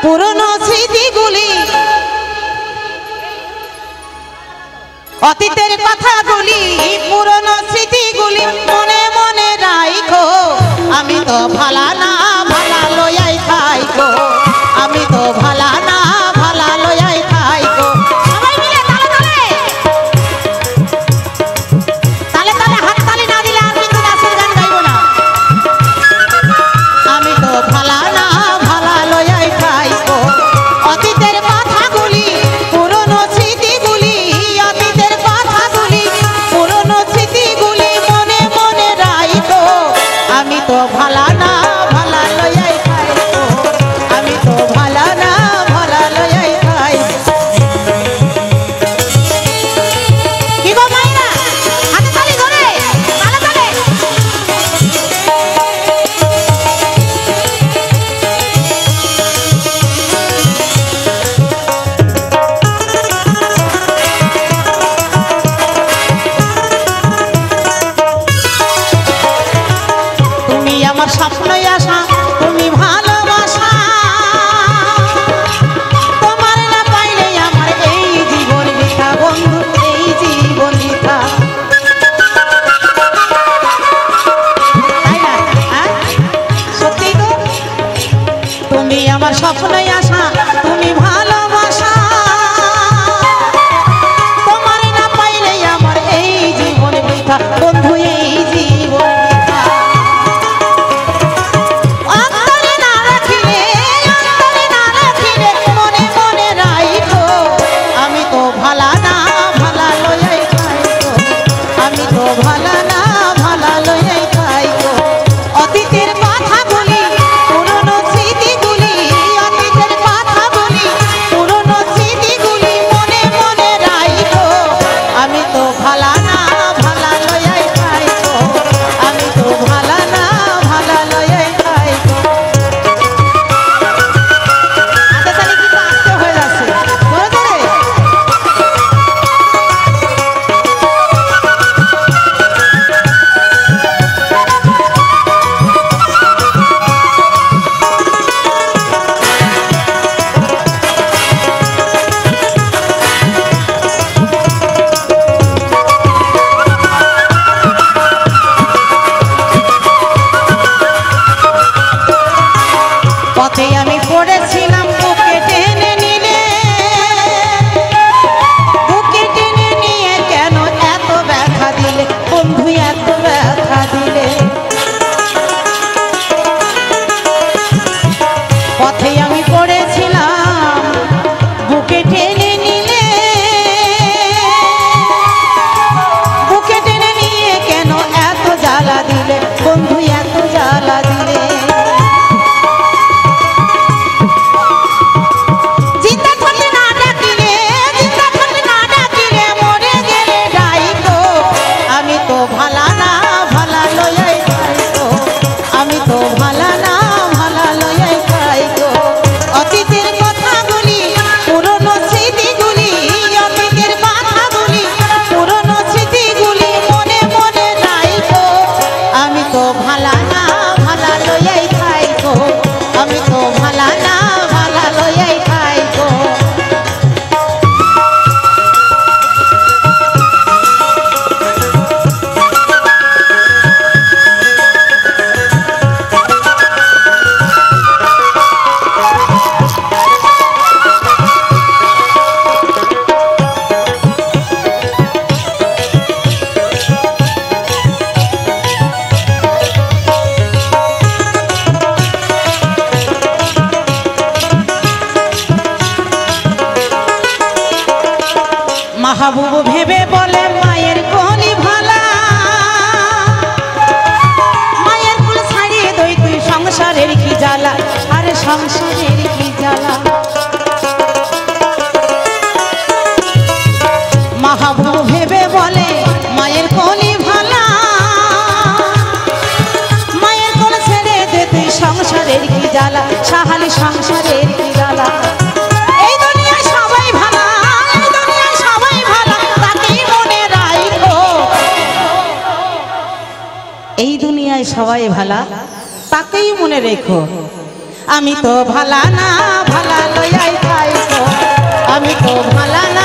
পুরনো স্মৃতিগুলি অতীতের কথাগুলি পুরনো স্মৃতিগুলি মনে মনে রাখো আমি তো ভালা না ভালা লয়াই খাইকো আমি তো ভালা না ভালা লয়াই খাইকো সবাই মিলে তালে তালে তালে তালে হাত তালি না দিলে আর কিন্তু নাচের গান গাইবো না আমি তো ভালা না ভালা লয়াই খাইকো অতীতের কথাগুলি পুরনো স্মৃতিগুলি অতীতের কথাগুলি পুরনো স্মৃতিগুলি মনে মনে রাখো আমি তো ভালা না ভালা লয়াই খাইকো আমি তো ভালা না ভালা লয়াই খাইকো কি গো মাইরা হাতে তালি ধরে তালে তালে তুমি আমার স্বপ্নই আশা তুমি ভালোবাসা তোমার না পাইলে আমার এই জীবন বৃথা বন্ধু এই জীবন বৃথা তাই না হ্যাঁ? সত্যি তো তুমি আমার স্বপ্নই আশা তুমি ভালোবাসা তোমার না পাইলে আমার এই জীবন বৃথা বন্ধু এই জীবন বৃথা অন্তরে না রাখিলে মনে মনে রাখো আমি তো ভালা না ভালা লয়াই খাইকো আমি তো ভালা না ভালা লয়াই খাইকো অতীতের কথাগুলি পুরনো স্মৃতিগুলি অতীতের কথাগুলি পুরনো স্মৃতিগুলি মনে মনে রাখো আমি তো ভালা না ভালা লয়াই খাইকো আমি তো ভালা না ভালা লয়াই খাইকো হাতে তালি কিন্তু আস্তে হয়ে যাচ্ছে ধরে ধরে পথে আমি পড়েছিলাম বুকে টেনে নিলে বুকে টেনে নিয়ে কেন এত ব্যথা দিলে বন্ধু এত ব্যথা দিলে পথে আমি পড়েছিলাম বুকে টেনে নিলে বুকে টেনে নিয়ে কেন এত জ্বালা দিলে বন্ধু এত জ্বালা দিলে জিন্দা থাকলে না ডাকিলে মরে গেলে ডাইকো আমি তো ভালা না ভালা লয়াই খাইকো আমি তো ভালা না ভালা লয়াই খাইকো অতীতের কথাগুলি পুরনো স্মৃতিগুলি অতীতের কথাগুলি পুরনো স্মৃতিগুলি মনে মনে রাখো আমি তো ভালা না ভালা লয়াই খাইকো আমি তো ভালা না ভালা লয়াই খাইকো মাহবুব ভেবে বলে মায়ের কোলি ভালা মায়ের কুল ছাড়িয়ে দই তুই সংসারের কি জ্বালা আরে সংসারের কি জ্বালা মাহবুব ভেবে বলে মায়ের কোলি ভালা মায়ের কোল ছেড়ে দে তুই সংসারের কি জ্বালা সাহালি সংসারের কি জ্বালা এই দুনিয়ায় সবাই ভালা তাকেই মনে রাখো এই দুনিয়ায় সবাই ভালা তাকেই মনে রেখো আমি তো ভালা না ভালা লইয়াই খাইতো আমি তো ভালা না